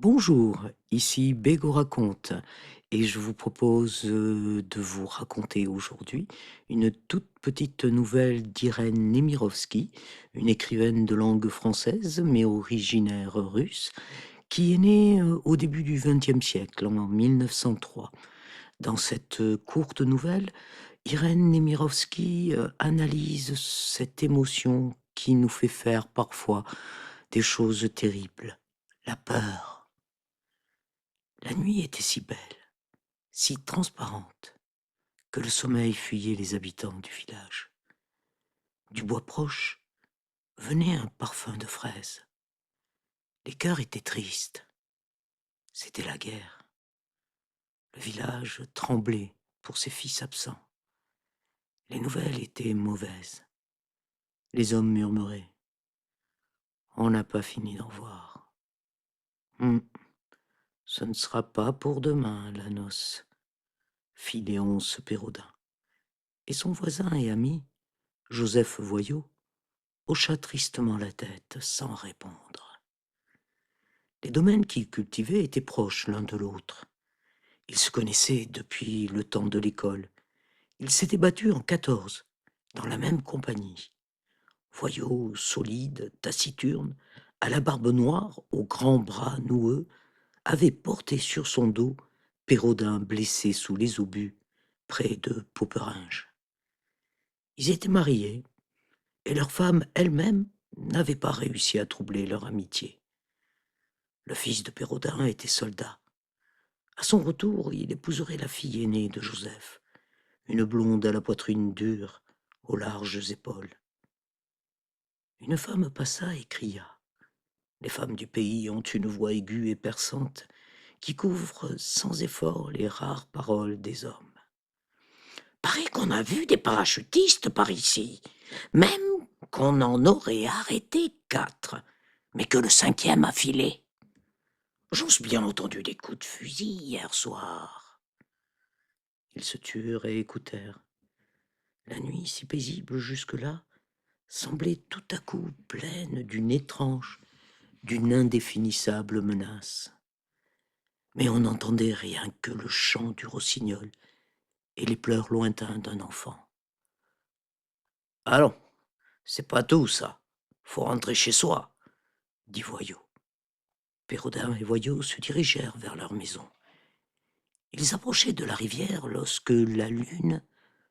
Bonjour, ici Bégo raconte et je vous propose de vous raconter aujourd'hui une toute petite nouvelle d'Irène Nemirovsky, une écrivaine de langue française mais originaire russe, qui est née au début du XXe siècle, en 1903. Dans cette courte nouvelle, Irène Nemirovsky analyse cette émotion qui nous fait faire parfois des choses terribles, la peur. La nuit était si belle, si transparente, que le sommeil fuyait les habitants du village. Du bois proche venait un parfum de fraises. Les cœurs étaient tristes. C'était la guerre. Le village tremblait pour ses fils absents. Les nouvelles étaient mauvaises. Les hommes murmuraient. On n'a pas fini d'en voir. Ce ne sera pas pour demain, la noce, fit Léonce Pérodin. Et son voisin et ami, Joseph Voyot, hocha tristement la tête sans répondre. Les domaines qu'ils cultivaient étaient proches l'un de l'autre. Ils se connaissaient depuis le temps de l'école. Ils s'étaient battus en 14, dans la même compagnie. Voyot, solide, taciturne, à la barbe noire, aux grands bras noueux, avait porté sur son dos Pérodin blessé sous les obus, près de Poperinghe. Ils étaient mariés, et leur femme elle-même n'avait pas réussi à troubler leur amitié. Le fils de Pérodin était soldat. À son retour, il épouserait la fille aînée de Joseph, une blonde à la poitrine dure, aux larges épaules. Une femme passa et cria. Les femmes du pays ont une voix aiguë et perçante qui couvre sans effort les rares paroles des hommes. Paraît qu'on a vu des parachutistes par ici, même qu'on en aurait arrêté 4, mais que le 5e a filé. J'ose bien entendu des coups de fusil hier soir. Ils se turent et écoutèrent. La nuit, si paisible jusque-là, semblait tout à coup pleine d'une étrange, d'une indéfinissable menace. Mais on n'entendait rien que le chant du rossignol et les pleurs lointains d'un enfant. Allons, c'est pas tout ça. Faut rentrer chez soi, dit Voyot. Pérodin et Voyot se dirigèrent vers leur maison. Ils approchaient de la rivière lorsque la lune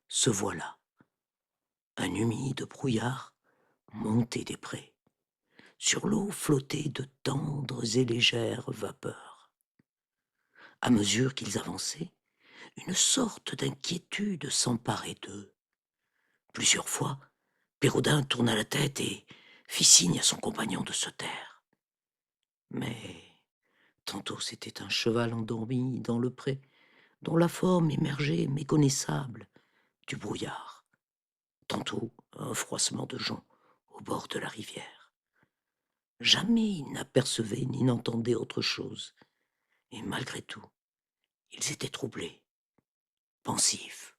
se voila. Un humide brouillard montait des prés. Sur l'eau flottaient de tendres et légères vapeurs. À mesure qu'ils avançaient, une sorte d'inquiétude s'emparait d'eux. Plusieurs fois, Pérodin tourna la tête et fit signe à son compagnon de se taire. Mais tantôt c'était un cheval endormi dans le pré, dont la forme émergeait méconnaissable du brouillard. Tantôt un froissement de jonc au bord de la rivière. Jamais ils n'apercevaient ni n'entendaient autre chose. Et malgré tout, ils étaient troublés, pensifs,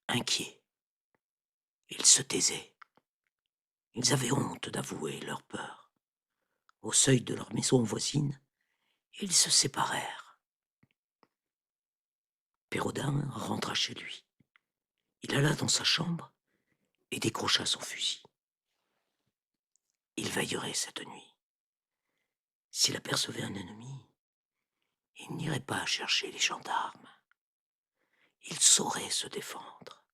inquiets. Ils se taisaient. Ils avaient honte d'avouer leur peur. Au seuil de leur maison voisine, ils se séparèrent. Pérodin rentra chez lui. Il alla dans sa chambre et décrocha son fusil. Il veillerait cette nuit. S'il apercevait un ennemi, il n'irait pas chercher les gendarmes. Il saurait se défendre.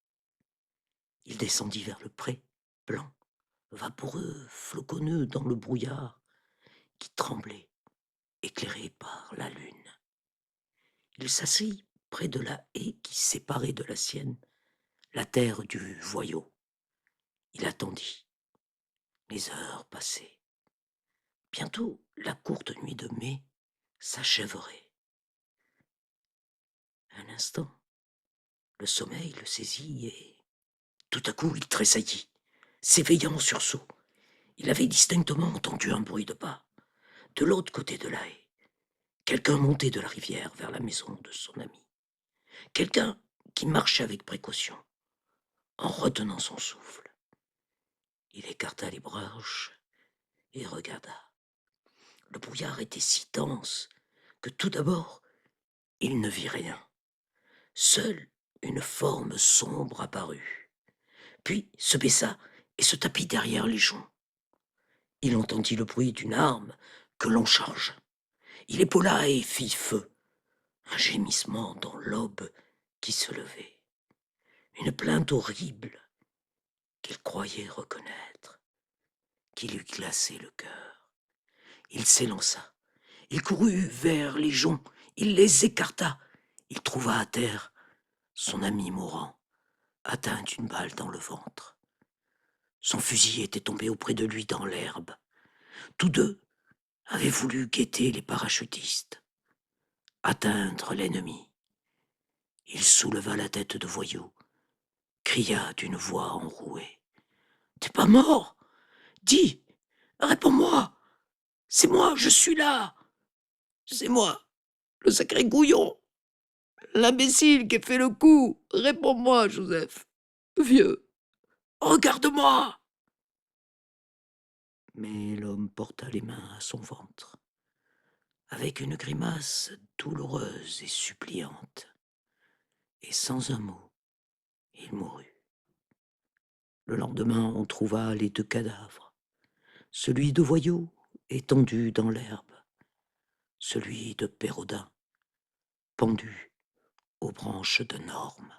Il descendit vers le pré, blanc, vaporeux, floconneux dans le brouillard, qui tremblait, éclairé par la lune. Il s'assit près de la haie qui séparait de la sienne la terre du Voyot. Il attendit. Les heures passaient. Bientôt, la courte nuit de mai s'achèverait. Un instant, le sommeil le saisit et, tout à coup, il tressaillit, s'éveillant en sursaut. Il avait distinctement entendu un bruit de pas, de l'autre côté de la haie. Quelqu'un montait de la rivière vers la maison de son ami. Quelqu'un qui marchait avec précaution, en retenant son souffle. Il écarta les branches et regarda. Le brouillard était si dense que tout d'abord, il ne vit rien. Seule une forme sombre apparut, puis se baissa et se tapit derrière les joncs. Il entendit le bruit d'une arme que l'on charge. Il épaula et fit feu. Un gémissement dans l'aube qui se levait. Une plainte horrible qu'il croyait reconnaître, qui lui glaçait le cœur. Il s'élança. Il courut vers les joncs. Il les écarta. Il trouva à terre son ami mourant, atteint d'une balle dans le ventre. Son fusil était tombé auprès de lui dans l'herbe. Tous deux avaient voulu guetter les parachutistes, atteindre l'ennemi. Il souleva la tête de Voyou, cria d'une voix enrouée. « T'es pas mort? Dis, réponds-moi! C'est moi, je suis là! C'est moi, le sacré Gouillon! L'imbécile qui a fait le coup! Réponds-moi, Joseph! Vieux! Regarde-moi! » Mais l'homme porta les mains à son ventre, avec une grimace douloureuse et suppliante, et sans un mot, il mourut. Le lendemain, on trouva les deux cadavres, celui de Voyou étendu dans l'herbe, celui de Pérodin pendu aux branches d'un orme.